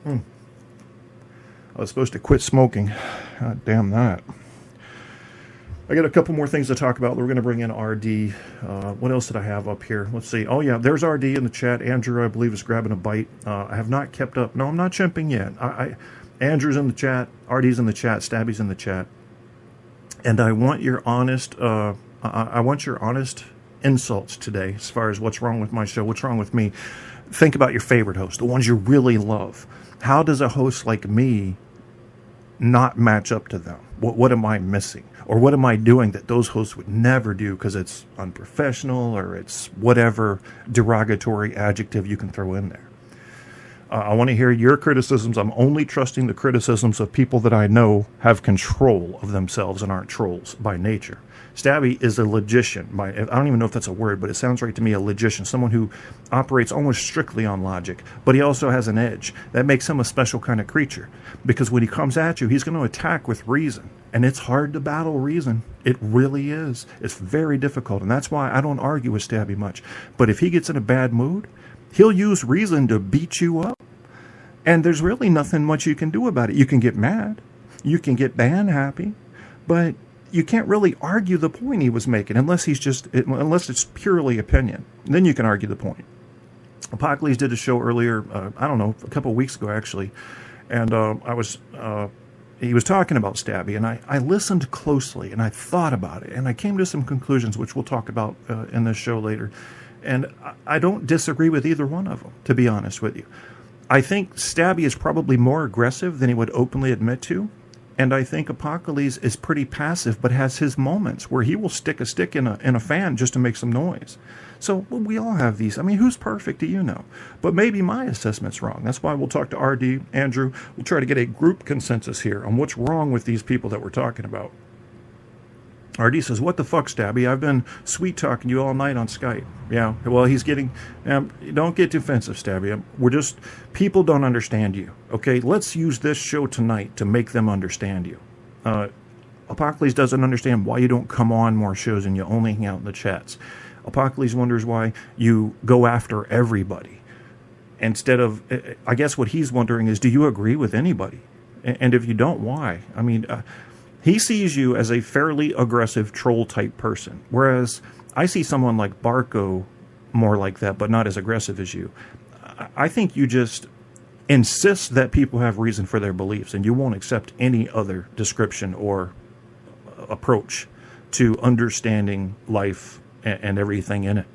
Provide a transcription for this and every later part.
I was supposed to quit smoking. God damn that. I got a couple more things to talk about. We're going to bring in RD. What else did I have up here? Let's see. Oh, yeah, there's RD in the chat. Andrew, I believe, is grabbing a bite. I have not kept up. No, I'm not chimping yet. Andrew's in the chat. RD's in the chat. Stabby's in the chat. And I want your honest, I want your honest insults today as far as what's wrong with my show, what's wrong with me. Think about your favorite host, the ones you really love. How does a host like me not match up to them? What am I missing? Or what am I doing that those hosts would never do because it's unprofessional or it's whatever derogatory adjective you can throw in there? I want to hear your criticisms. I'm only trusting the criticisms of people that I know have control of themselves and aren't trolls by nature. Stabby is a logician. I don't even know if that's a word, but it sounds right to me, a logician, someone who operates almost strictly on logic, but he also has an edge. That makes him a special kind of creature, because when he comes at you, he's going to attack with reason, and it's hard to battle reason. It really is. It's very difficult, and that's why I don't argue with Stabby much. But if he gets in a bad mood, he'll use reason to beat you up, and there's really nothing much you can do about it. You can get mad, you can get band happy, but you can't really argue the point he was making unless it's purely opinion. Then you can argue the point. Apocalypse did a show earlier, I don't know, a couple of weeks ago actually, and he was talking about Stabby, and I listened closely and I thought about it, and I came to some conclusions which we'll talk about in this show later. And I don't disagree with either one of them, to be honest with you. I think Stabby is probably more aggressive than he would openly admit to. And I think Apocalypse is pretty passive, but has his moments where he will stick a stick in a fan just to make some noise. So we all have these. I mean, who's perfect do you know? But maybe my assessment's wrong. That's why we'll talk to RD, Andrew. We'll try to get a group consensus here on what's wrong with these people that we're talking about. RD says, what the fuck, Stabby? I've been sweet-talking you all night on Skype. Yeah, well, he's getting... don't get defensive, Stabby. We're just... People don't understand you, okay? Let's use this show tonight to make them understand you. Apocalypse doesn't understand why you don't come on more shows and you only hang out in the chats. Apocalypse wonders why you go after everybody. Instead of... I guess what he's wondering is, do you agree with anybody? And if you don't, why? I mean... he sees you as a fairly aggressive troll-type person, whereas I see someone like Barco more like that, but not as aggressive as you. I think you just insist that people have reason for their beliefs, and you won't accept any other description or approach to understanding life and everything in it.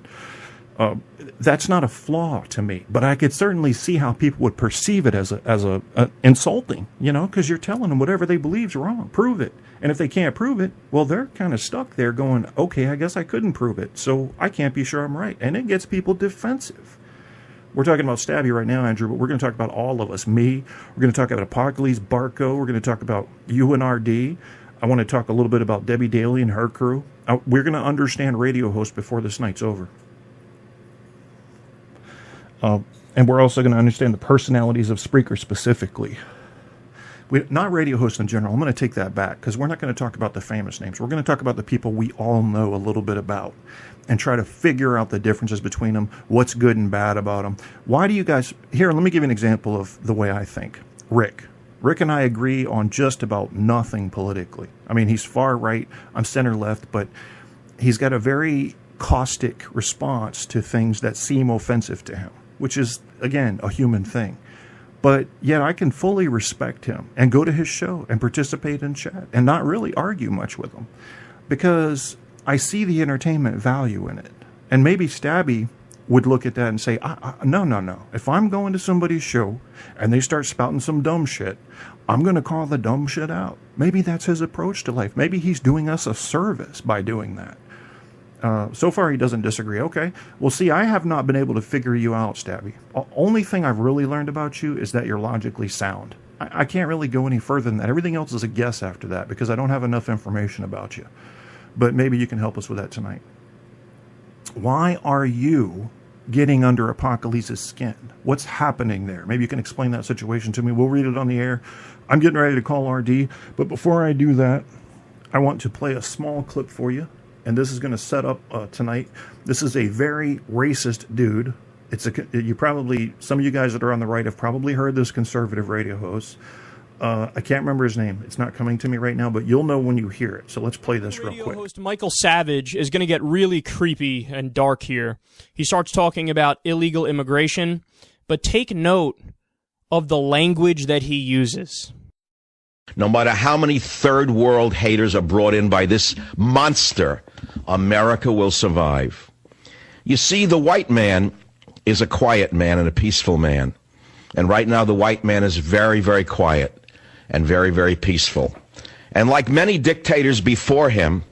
That's not a flaw to me, but I could certainly see how people would perceive it as a insulting, because you're telling them whatever they believe is wrong. Prove it. And if they can't prove it, well, they're kind of stuck there going, okay, I guess I couldn't prove it, so I can't be sure I'm right. And it gets people defensive. We're talking about Stabby right now, Andrew, but we're going to talk about all of us. Me, we're going to talk about Apocalypse, Barco, we're going to talk about you and RD. I want to talk a little bit about Debbie Daly and her crew. We're going to understand radio hosts before this night's over. And we're also going to understand the personalities of Spreaker specifically. Not radio hosts in general. I'm going to take that back because we're not going to talk about the famous names. We're going to talk about the people we all know a little bit about and try to figure out the differences between them, what's good and bad about them. Why do you guys... Here, let me give you an example of the way I think. Rick and I agree on just about nothing politically. I mean, he's far right, I'm center left, but he's got a very caustic response to things that seem offensive to him, which is, again, a human thing. But yet I can fully respect him and go to his show and participate in chat and not really argue much with him because I see the entertainment value in it. And maybe Stabby would look at that and say, no. If I'm going to somebody's show and they start spouting some dumb shit, I'm going to call the dumb shit out. Maybe that's his approach to life. Maybe he's doing us a service by doing that. So far, he doesn't disagree. Okay. Well, see, I have not been able to figure you out, Stabby. Only thing I've really learned about you is that you're logically sound. I can't really go any further than that. Everything else is a guess after that because I don't have enough information about you. But maybe you can help us with that tonight. Why are you getting under Apocalypse's skin? What's happening there? Maybe you can explain that situation to me. We'll read it on the air. I'm getting ready to call RD. But before I do that, I want to play a small clip for you. And this is going to set up tonight. This is a very racist dude You probably, some of you guys that are on the right have probably heard this conservative radio host. I can't remember his name. It's not coming to me right now, but you'll know when you hear it. So let's play this real quick. Radio host Michael Savage is going to get really creepy and dark here. He starts talking about illegal immigration, but take note of the language that he uses. No matter how many third world haters are brought in by this monster, America will survive. You see, the white man is a quiet man and a peaceful man. And right now the white man is very, very quiet and very, very peaceful. And like many dictators before him,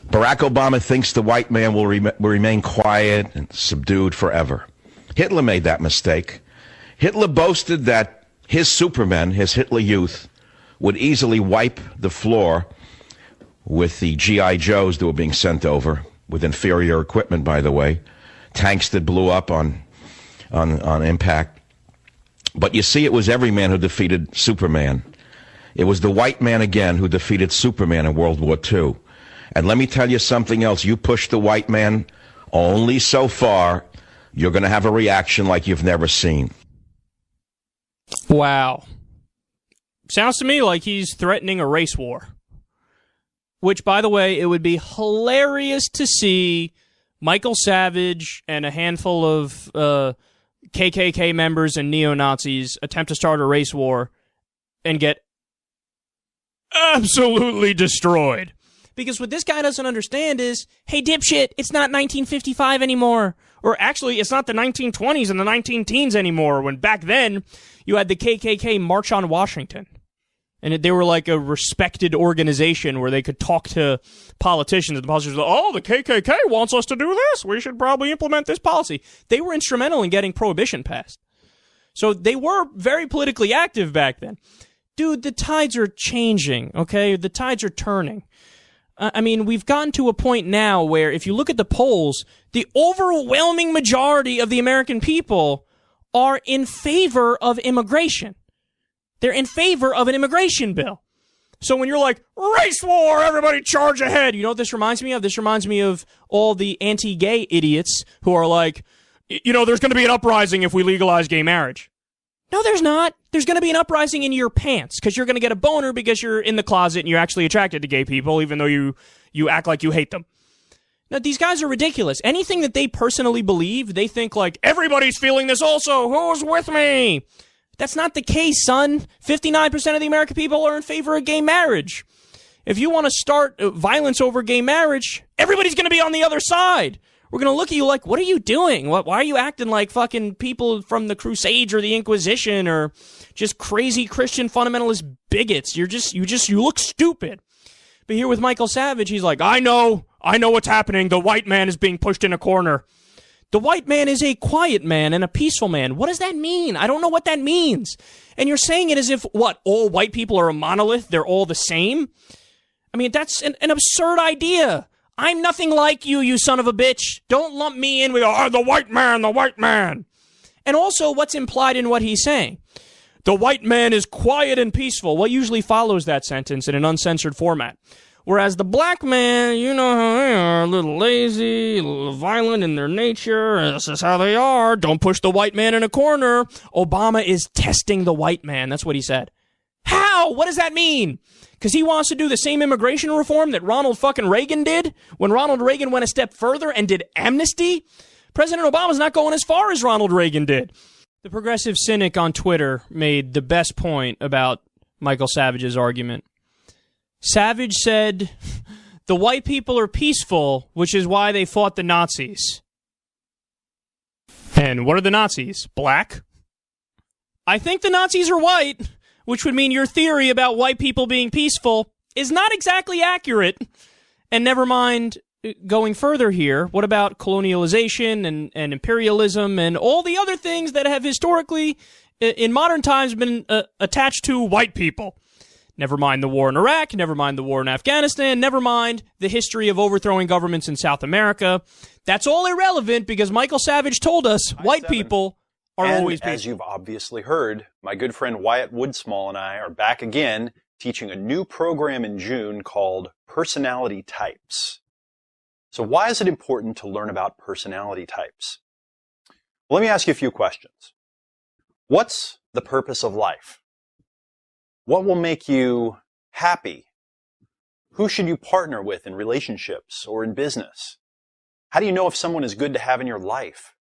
Barack Obama thinks the white man will remain quiet and subdued forever. Hitler made that mistake. Hitler boasted that his supermen, his Hitler Youth, would easily wipe the floor with the G.I. Joes that were being sent over, with inferior equipment, by the way, tanks that blew up on impact. But you see, it was every man who defeated Superman. It was the white man again who defeated Superman in World War II. And let me tell you something else. You push the white man only so far, you're going to have a reaction like you've never seen. Wow. Sounds to me like he's threatening a race war. Which, by the way, it would be hilarious to see Michael Savage and a handful of KKK members and neo-Nazis attempt to start a race war and get absolutely destroyed. Because what this guy doesn't understand is, hey, dipshit, it's not 1955 anymore. Or actually, it's not the 1920s and the 19-teens anymore, when back then you had the KKK March on Washington. And they were like a respected organization where they could talk to politicians. And the politicians were like, oh, the KKK wants us to do this. We should probably implement this policy. They were instrumental in getting prohibition passed. So they were very politically active back then. Dude, the tides are changing, okay? The tides are turning. I mean, we've gotten to a point now where if you look at the polls, the overwhelming majority of the American people are in favor of immigration. They're in favor of an immigration bill. So when you're like, race war, everybody charge ahead, you know what this reminds me of? This reminds me of all the anti-gay idiots who are like, you know, there's going to be an uprising if we legalize gay marriage. No, there's not. There's going to be an uprising in your pants because you're going to get a boner because you're in the closet and you're actually attracted to gay people, even though you act like you hate them. Now, these guys are ridiculous. Anything that they personally believe, they think like, everybody's feeling this also. Who's with me? That's not the case, son. 59% of the American people are in favor of gay marriage. If you want to start violence over gay marriage, everybody's going to be on the other side. We're going to look at you like, what are you doing? Why are you acting like fucking people from the Crusades or the Inquisition or just crazy Christian fundamentalist bigots? You look stupid. But here with Michael Savage, he's like, I know what's happening. The white man is being pushed in a corner. The white man is a quiet man and a peaceful man. What does that mean? I don't know what that means. And you're saying it as if, what, all white people are a monolith? They're all the same? I mean, that's an absurd idea. I'm nothing like you, you son of a bitch. Don't lump me in with, oh, the white man, the white man. And also, what's implied in what he's saying? The white man is quiet and peaceful. What usually follows that sentence in an uncensored format? Whereas the black man, you know how they are, a little lazy, a little violent in their nature. This is how they are. Don't push the white man in a corner. Obama is testing the white man. That's what he said. How? What does that mean? Because he wants to do the same immigration reform that Ronald fucking Reagan did when Ronald Reagan went a step further and did amnesty? President Obama's not going as far as Ronald Reagan did. The progressive cynic on Twitter made the best point about Michael Savage's argument. Savage said, the white people are peaceful, which is why they fought the Nazis. And what are the Nazis? Black? I think the Nazis are white, which would mean your theory about white people being peaceful is not exactly accurate. And never mind going further here, what about colonialization and imperialism and all the other things that have historically, in modern times, been attached to white people? Never mind the war in Iraq, never mind the war in Afghanistan, never mind the history of overthrowing governments in South America. That's all irrelevant because Michael Savage told us white people are always peaceful. As you've obviously heard, my good friend Wyatt Woodsmall and I are back again teaching a new program in June called Personality Types. So why is it important to learn about personality types? Well, let me ask you a few questions. What's the purpose of life? What will make you happy? Who should you partner with in relationships or in business? How do you know if someone is good to have in your life?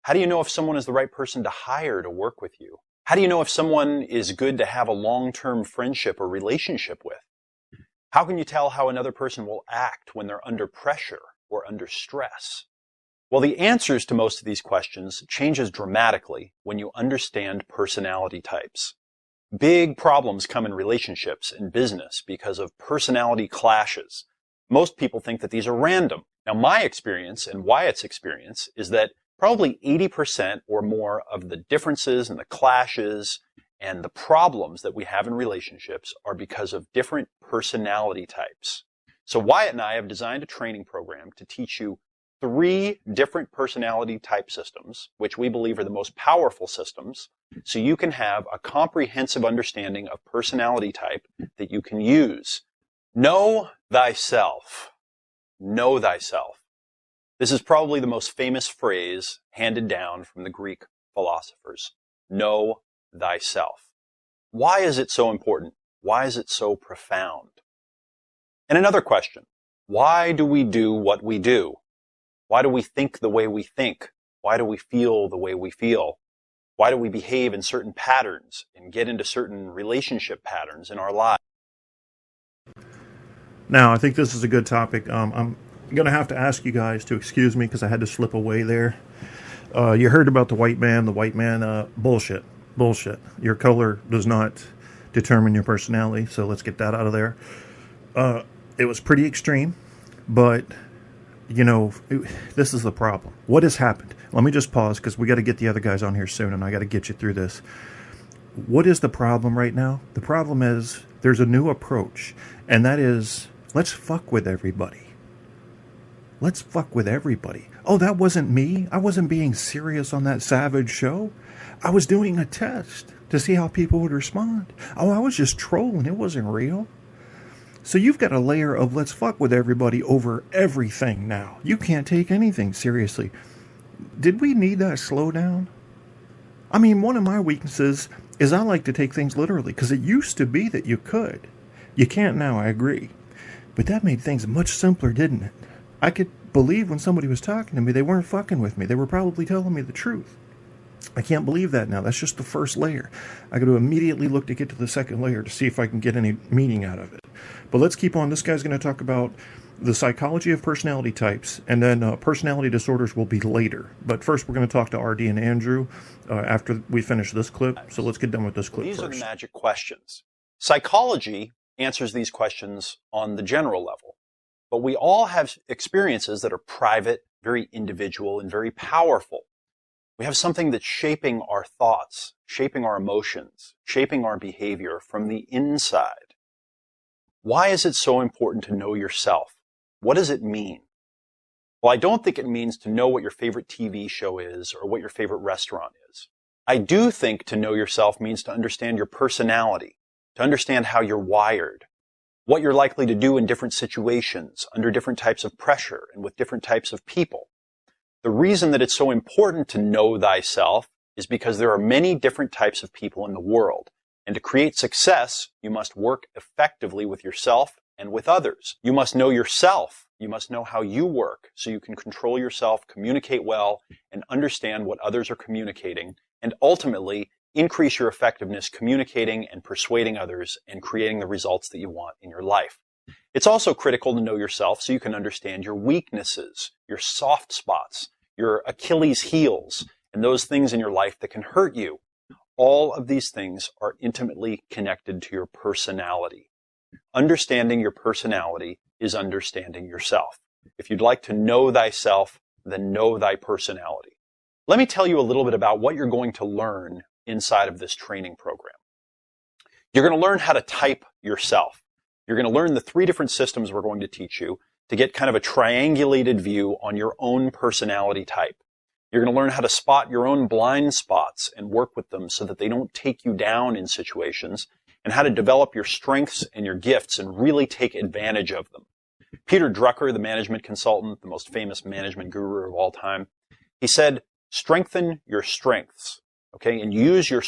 How do you know if someone is the right person to hire to work with you? How do you know if someone is good to have a long-term friendship or relationship with? How can you tell how another person will act when they're under pressure or under stress? Well, the answers to most of these questions changes dramatically when you understand personality types. Big problems come in relationships and business because of personality clashes. Most people think that these are random. Now, my experience and Wyatt's experience is that probably 80% or more of the differences and the clashes and the problems that we have in relationships are because of different personality types. So Wyatt and I have designed a training program to teach you 3 different personality type systems, which we believe are the most powerful systems, so you can have a comprehensive understanding of personality type that you can use. Know thyself. Know thyself. This is probably the most famous phrase handed down from the Greek philosophers. Know thyself. Why is it so important? Why is it so profound? And another question. Why do we do what we do? Why do we think the way we think? Why do we feel the way we feel? Why do we behave in certain patterns and get into certain relationship patterns in our lives? Now, I think this is a good topic. I'm going to have to ask you guys to excuse me because I had to slip away there. You heard about the white man. Bullshit. Bullshit. Your color does not determine your personality, so let's get that out of there. It was pretty extreme, but this is the problem. What has happened? Let me just pause because we got to get the other guys on here soon, and I got to get you through this. What is the problem right now? The problem is there's a new approach, and that is let's fuck with everybody. Let's fuck with everybody. Oh, that wasn't me. I wasn't being serious on that Savage show. I was doing a test to see how people would respond. Oh, I was just trolling. It wasn't real. So you've got a layer of let's fuck with everybody over everything now. You can't take anything seriously. Did we need that slowdown? I mean, one of my weaknesses is I like to take things literally because it used to be that you could. You can't now, I agree. But that made things much simpler, didn't it? I could believe when somebody was talking to me, they weren't fucking with me. They were probably telling me the truth. I can't believe that now. That's just the first layer. I got to immediately look to get to the second layer to see if I can get any meaning out of it. But let's keep on. This guy's going to talk about the psychology of personality types, and then personality disorders will be later. But first, we're going to talk to RD and Andrew after we finish this clip. So let's get done with this clip These first. are the magic questions. Psychology answers these questions on the general level. But we all have experiences that are private, very individual, and very powerful. We have something that's shaping our thoughts, shaping our emotions, shaping our behavior from the inside. Why is it so important to know yourself? What does it mean? Well, I don't think it means to know what your favorite TV show is or what your favorite restaurant is. I do think to know yourself means to understand your personality, to understand how you're wired, what you're likely to do in different situations, under different types of pressure, and with different types of people. The reason that it's so important to know thyself is because there are many different types of people in the world. And to create success, you must work effectively with yourself and with others. You must know yourself. You must know how you work so you can control yourself, communicate well, and understand what others are communicating, and ultimately increase your effectiveness communicating and persuading others and creating the results that you want in your life. It's also critical to know yourself so you can understand your weaknesses, your soft spots, your Achilles heels, and those things in your life that can hurt you. All of these things are intimately connected to your personality. Understanding your personality is understanding yourself. If you'd like to know thyself, then know thy personality. Let me tell you a little bit about what you're going to learn inside of this training program. You're going to learn how to type yourself. You're going to learn the 3 different systems we're going to teach you to get kind of a triangulated view on your own personality type. You're going to learn how to spot your own blind spots and work with them so that they don't take you down in situations, and how to develop your strengths and your gifts and really take advantage of them. Peter Drucker, the management consultant, the most famous management guru of all time, he said, strengthen your strengths, okay, and use your